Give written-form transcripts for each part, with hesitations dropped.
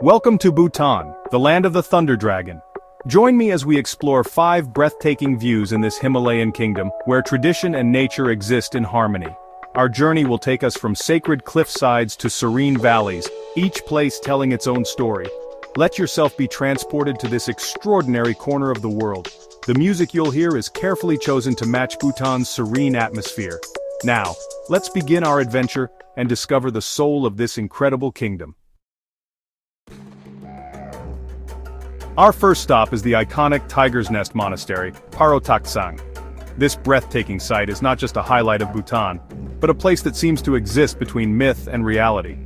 Welcome to Bhutan, the land of the Thunder Dragon. Join me as we explore 5 breathtaking views in this Himalayan kingdom, where tradition and nature exist in harmony. Our journey will take us from sacred cliffsides to serene valleys, each place telling its own story. Let yourself be transported to this extraordinary corner of the world. The music you'll hear is carefully chosen to match Bhutan's serene atmosphere. Now, let's begin our adventure and discover the soul of this incredible kingdom. Our first stop is the iconic Tiger's Nest Monastery, Parotaksang. This breathtaking site is not just a highlight of Bhutan, but a place that seems to exist between myth and reality.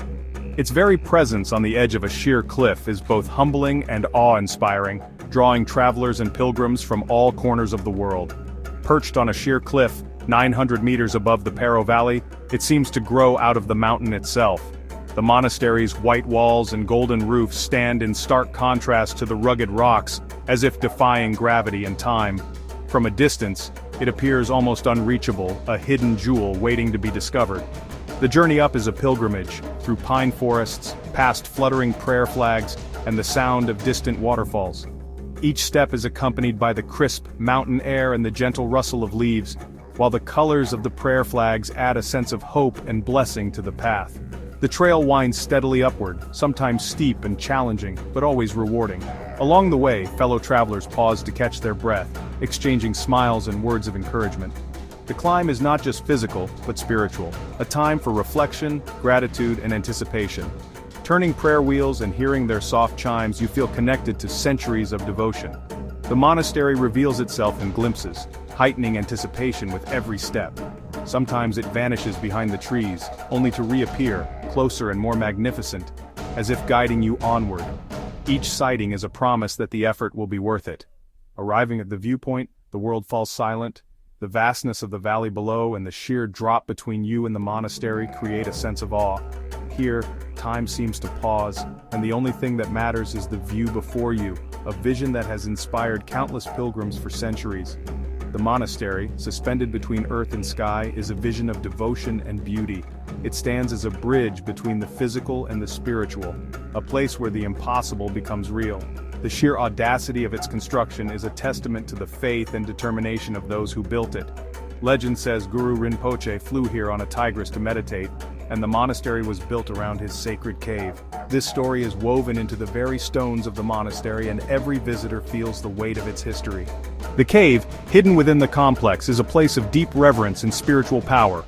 Its very presence on the edge of a sheer cliff is both humbling and awe-inspiring, drawing travelers and pilgrims from all corners of the world. Perched on a sheer cliff, 900 meters above the Paro Valley, it seems to grow out of the mountain itself. The monastery's white walls and golden roofs stand in stark contrast to the rugged rocks, as if defying gravity and time. From a distance, it appears almost unreachable, a hidden jewel waiting to be discovered. The journey up is a pilgrimage, through pine forests, past fluttering prayer flags, and the sound of distant waterfalls. Each step is accompanied by the crisp mountain air and the gentle rustle of leaves, while the colors of the prayer flags add a sense of hope and blessing to the path. The trail winds steadily upward, sometimes steep and challenging, but always rewarding. Along the way, fellow travelers pause to catch their breath, exchanging smiles and words of encouragement. The climb is not just physical, but spiritual, a time for reflection, gratitude, and anticipation. Turning prayer wheels and hearing their soft chimes, you feel connected to centuries of devotion. The monastery reveals itself in glimpses, heightening anticipation with every step. Sometimes it vanishes behind the trees, only to reappear, closer and more magnificent, as if guiding you onward. Each sighting is a promise that the effort will be worth it. Arriving at the viewpoint, the world falls silent. The vastness of the valley below and the sheer drop between you and the monastery create a sense of awe. Here, time seems to pause, and the only thing that matters is the view before you, a vision that has inspired countless pilgrims for centuries. The monastery, suspended between earth and sky, is a vision of devotion and beauty. It stands as a bridge between the physical and the spiritual, a place where the impossible becomes real. The sheer audacity of its construction is a testament to the faith and determination of those who built it. Legend says Guru Rinpoche flew here on a tigress to meditate, and the monastery was built around his sacred cave. This story is woven into the very stones of the monastery, and every visitor feels the weight of its history. The cave, hidden within the complex, is a place of deep reverence and spiritual power.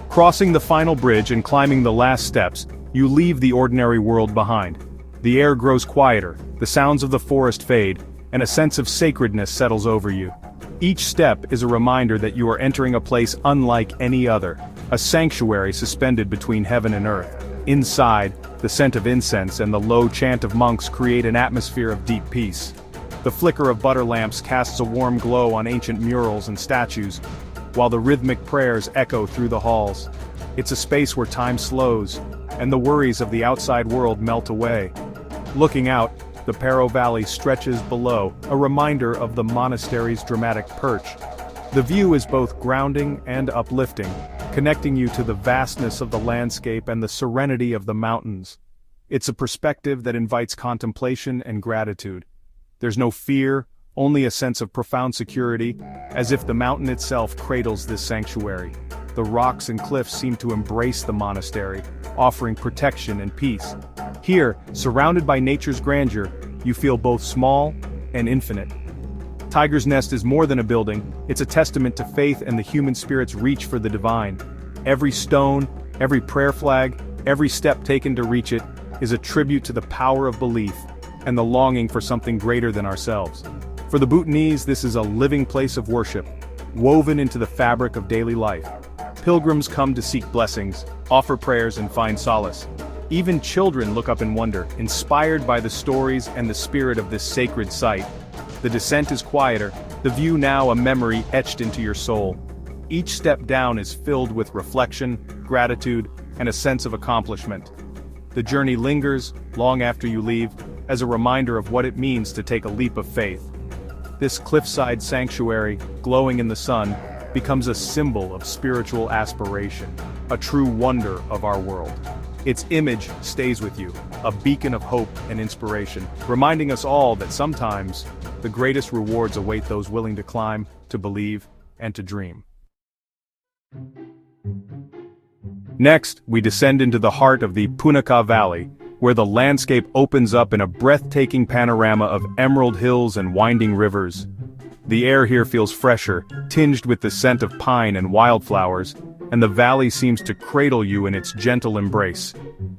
Crossing the final bridge and climbing the last steps, you leave the ordinary world behind. The air grows quieter, the sounds of the forest fade, and a sense of sacredness settles over you. Each step is a reminder that you are entering a place unlike any other, a sanctuary suspended between heaven and earth. Inside, the scent of incense and the low chant of monks create an atmosphere of deep peace. The flicker of butter lamps casts a warm glow on ancient murals and statues, while the rhythmic prayers echo through the halls. It's a space where time slows, and the worries of the outside world melt away. Looking out, the Paro Valley stretches below, a reminder of the monastery's dramatic perch. The view is both grounding and uplifting, connecting you to the vastness of the landscape and the serenity of the mountains. It's a perspective that invites contemplation and gratitude. There's no fear, only a sense of profound security, as if the mountain itself cradles this sanctuary. The rocks and cliffs seem to embrace the monastery, offering protection and peace. Here, surrounded by nature's grandeur, you feel both small and infinite. Tiger's Nest is more than a building, it's a testament to faith and the human spirit's reach for the divine. Every stone, every prayer flag, every step taken to reach it, is a tribute to the power of belief and the longing for something greater than ourselves. For the Bhutanese, this is a living place of worship, woven into the fabric of daily life. Pilgrims come to seek blessings, offer prayers, and find solace. Even children look up in wonder, inspired by the stories and the spirit of this sacred site. The descent is quieter, the view now a memory etched into your soul. Each step down is filled with reflection, gratitude, and a sense of accomplishment. The journey lingers, long after you leave, as a reminder of what it means to take a leap of faith. This cliffside sanctuary, glowing in the sun, becomes a symbol of spiritual aspiration, a true wonder of our world. Its image stays with you, a beacon of hope and inspiration, reminding us all that sometimes the greatest rewards await those willing to climb, to believe, and to dream. Next, we descend into the heart of the Punakha Valley, where the landscape opens up in a breathtaking panorama of emerald hills and winding rivers. The air here feels fresher, tinged with the scent of pine and wildflowers, and the valley seems to cradle you in its gentle embrace.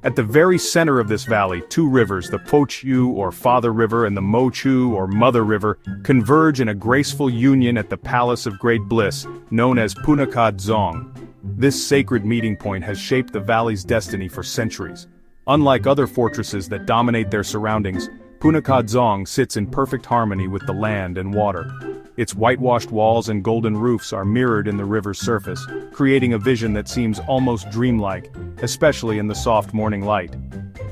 At the very center of this valley, two rivers, the Pochu or Father River and the Mochu or Mother River, converge in a graceful union at the Palace of Great Bliss, known as Punakha Dzong. This sacred meeting point has shaped the valley's destiny for centuries. Unlike other fortresses that dominate their surroundings, Punakha Dzong sits in perfect harmony with the land and water. Its whitewashed walls and golden roofs are mirrored in the river's surface, creating a vision that seems almost dreamlike, especially in the soft morning light.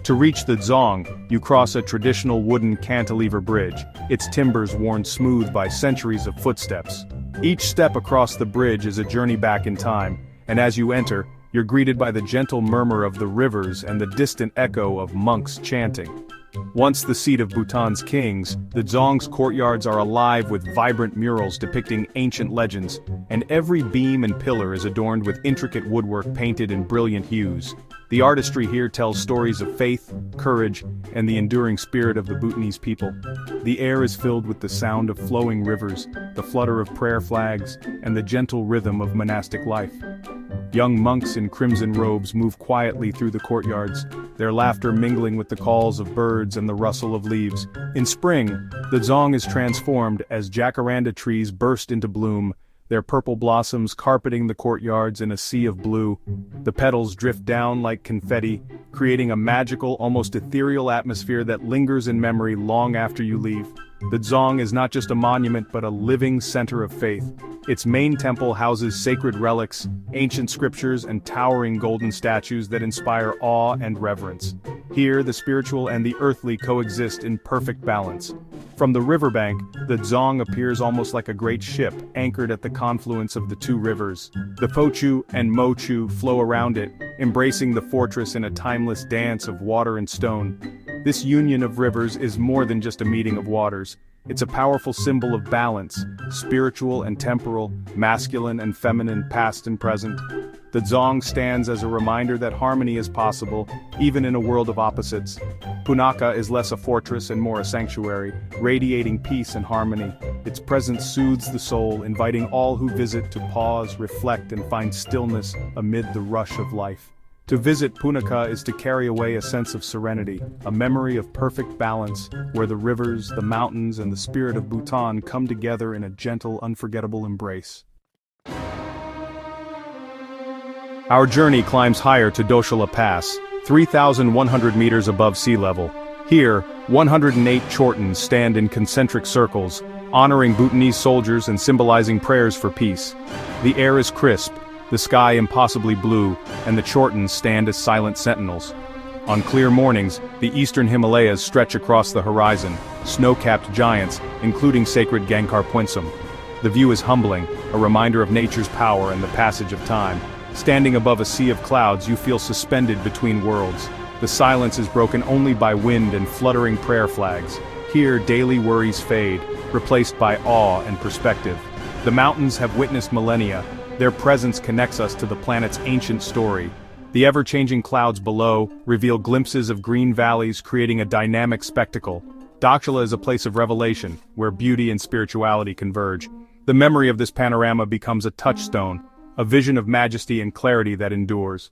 To reach the Dzong, you cross a traditional wooden cantilever bridge, its timbers worn smooth by centuries of footsteps. Each step across the bridge is a journey back in time, and as you enter, you're greeted by the gentle murmur of the rivers and the distant echo of monks chanting. Once the seat of Bhutan's kings, the Dzong's courtyards are alive with vibrant murals depicting ancient legends, and every beam and pillar is adorned with intricate woodwork painted in brilliant hues. The artistry here tells stories of faith, courage, and the enduring spirit of the Bhutanese people. The air is filled with the sound of flowing rivers, the flutter of prayer flags, and the gentle rhythm of monastic life. Young monks in crimson robes move quietly through the courtyards, their laughter mingling with the calls of birds and the rustle of leaves. In spring, the Dzong is transformed as jacaranda trees burst into bloom, their purple blossoms carpeting the courtyards in a sea of blue. The petals drift down like confetti, creating a magical, almost ethereal atmosphere that lingers in memory long after you leave. The Dzong is not just a monument but a living center of faith. Its main temple houses sacred relics, ancient scriptures, and towering golden statues that inspire awe and reverence. Here, the spiritual and the earthly coexist in perfect balance. From the riverbank, the Dzong appears almost like a great ship anchored at the confluence of the two rivers. The Pochu and Mochu flow around it, embracing the fortress in a timeless dance of water and stone. This union of rivers is more than just a meeting of waters. It's a powerful symbol of balance, spiritual and temporal, masculine and feminine, past and present. The Dzong stands as a reminder that harmony is possible, even in a world of opposites. Punakha is less a fortress and more a sanctuary, radiating peace and harmony. Its presence soothes the soul, inviting all who visit to pause, reflect, and find stillness amid the rush of life. To visit Punakha is to carry away a sense of serenity, a memory of perfect balance, where the rivers, the mountains, and the spirit of Bhutan come together in a gentle, unforgettable embrace. Our journey climbs higher to Doshala Pass, 3,100 meters above sea level. Here, 108 chortens stand in concentric circles, honoring Bhutanese soldiers and symbolizing prayers for peace. The air is crisp, the sky impossibly blue, and the chortens stand as silent sentinels. On clear mornings, the eastern Himalayas stretch across the horizon, snow-capped giants, including sacred Gangkhar Puensum. The view is humbling, a reminder of nature's power and the passage of time. Standing above a sea of clouds, you feel suspended between worlds. The silence is broken only by wind and fluttering prayer flags. Here, daily worries fade, replaced by awe and perspective. The mountains have witnessed millennia. Their presence connects us to the planet's ancient story. The ever-changing clouds below reveal glimpses of green valleys, creating a dynamic spectacle. Doshala is a place of revelation, where beauty and spirituality converge. The memory of this panorama becomes a touchstone, a vision of majesty and clarity that endures.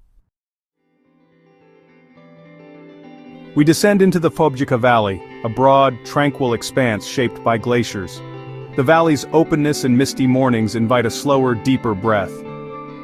We descend into the Phobjikha Valley, a broad, tranquil expanse shaped by glaciers. The valley's openness and misty mornings invite a slower, deeper breath.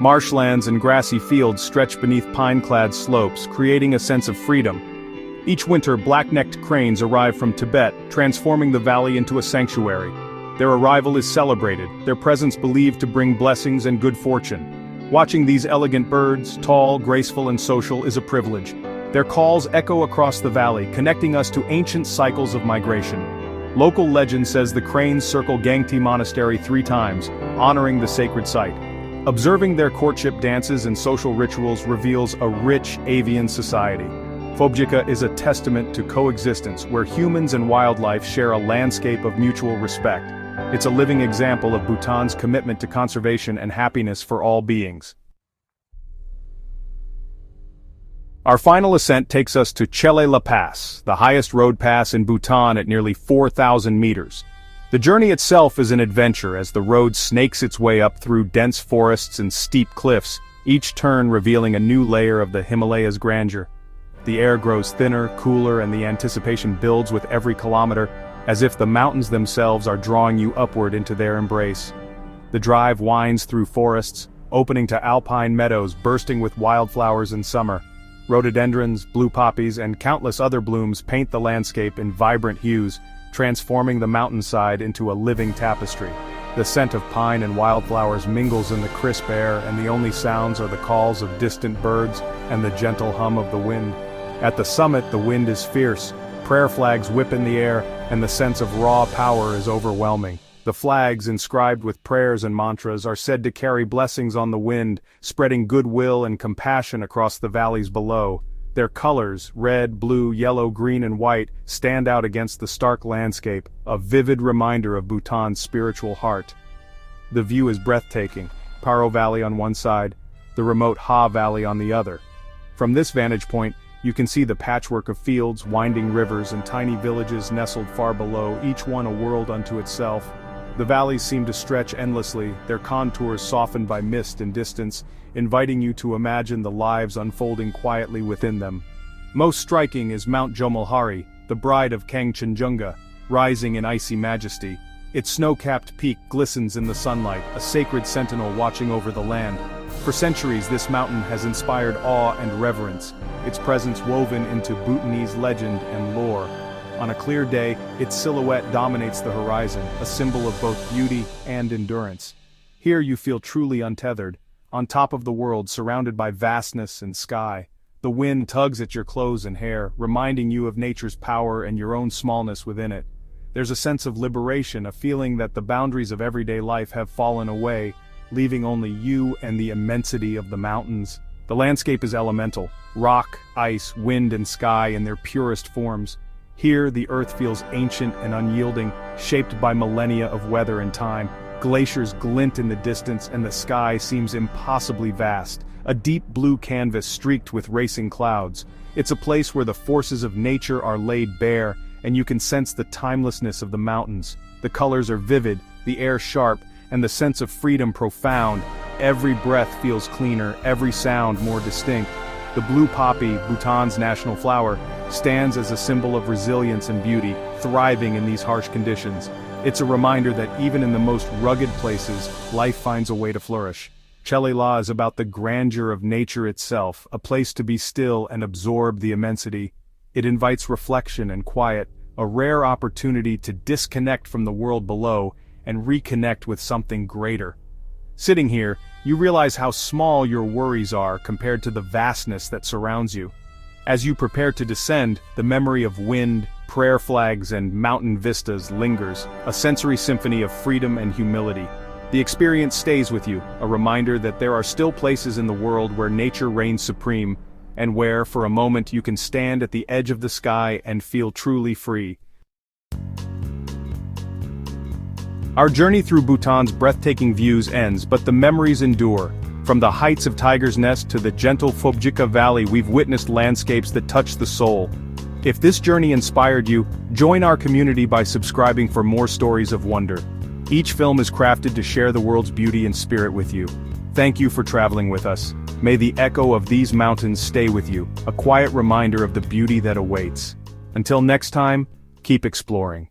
Marshlands and grassy fields stretch beneath pine-clad slopes, creating a sense of freedom. Each winter, black-necked cranes arrive from Tibet, transforming the valley into a sanctuary. Their arrival is celebrated, their presence believed to bring blessings and good fortune. Watching these elegant birds, tall, graceful, and social, is a privilege. Their calls echo across the valley, connecting us to ancient cycles of migration. Local legend says the cranes circle Gangti Monastery 3 times, honoring the sacred site. Observing their courtship dances and social rituals reveals a rich avian society. Phobjika is a testament to coexistence where humans and wildlife share a landscape of mutual respect. It's a living example of Bhutan's commitment to conservation and happiness for all beings. Our final ascent takes us to Chele La Pass, the highest road pass in Bhutan at nearly 4,000 meters. The journey itself is an adventure as the road snakes its way up through dense forests and steep cliffs, each turn revealing a new layer of the Himalayas' grandeur. The air grows thinner, cooler, and the anticipation builds with every kilometer, as if the mountains themselves are drawing you upward into their embrace. The drive winds through forests, opening to alpine meadows bursting with wildflowers in summer. Rhododendrons, blue poppies, and countless other blooms paint the landscape in vibrant hues, transforming the mountainside into a living tapestry. The scent of pine and wildflowers mingles in the crisp air, and the only sounds are the calls of distant birds and the gentle hum of the wind. At the summit, the wind is fierce, prayer flags whip in the air, and the sense of raw power is overwhelming. The flags, inscribed with prayers and mantras, are said to carry blessings on the wind, spreading goodwill and compassion across the valleys below. Their colors, red, blue, yellow, green, and white, stand out against the stark landscape, a vivid reminder of Bhutan's spiritual heart. The view is breathtaking, Paro Valley on one side, the remote Ha Valley on the other. From this vantage point, you can see the patchwork of fields, winding rivers, and tiny villages nestled far below, each one a world unto itself. The valleys seem to stretch endlessly, their contours softened by mist and distance, inviting you to imagine the lives unfolding quietly within them. Most striking is Mount Jomalhari, the bride of Kangchenjunga, rising in icy majesty. Its snow-capped peak glistens in the sunlight, a sacred sentinel watching over the land. For centuries, this mountain has inspired awe and reverence, its presence woven into Bhutanese legend and lore. On a clear day, its silhouette dominates the horizon, a symbol of both beauty and endurance. Here you feel truly untethered, on top of the world, surrounded by vastness and sky. The wind tugs at your clothes and hair, reminding you of nature's power and your own smallness within it. There's a sense of liberation, a feeling that the boundaries of everyday life have fallen away, leaving only you and the immensity of the mountains. The landscape is elemental, rock, ice, wind, and sky in their purest forms. Here, the earth feels ancient and unyielding, shaped by millennia of weather and time. Glaciers glint in the distance and the sky seems impossibly vast, a deep blue canvas streaked with racing clouds. It's a place where the forces of nature are laid bare, and you can sense the timelessness of the mountains. The colors are vivid, the air sharp, and the sense of freedom profound. Every breath feels cleaner, every sound more distinct. The blue poppy, Bhutan's national flower, stands as a symbol of resilience and beauty, thriving in these harsh conditions. It's a reminder that even in the most rugged places, life finds a way to flourish. Chele La is about the grandeur of nature itself, a place to be still and absorb the immensity. It invites reflection and quiet, a rare opportunity to disconnect from the world below and reconnect with something greater. Sitting here, you realize how small your worries are compared to the vastness that surrounds you. As you prepare to descend, the memory of wind, prayer flags, and mountain vistas lingers, a sensory symphony of freedom and humility. The experience stays with you, a reminder that there are still places in the world where nature reigns supreme, and where, for a moment, you can stand at the edge of the sky and feel truly free. Our journey through Bhutan's breathtaking views ends, but the memories endure. From the heights of Tiger's Nest to the gentle Phobjika Valley, we've witnessed landscapes that touch the soul. If this journey inspired you, join our community by subscribing for more stories of wonder. Each film is crafted to share the world's beauty and spirit with you. Thank you for traveling with us. May the echo of these mountains stay with you, a quiet reminder of the beauty that awaits. Until next time, keep exploring.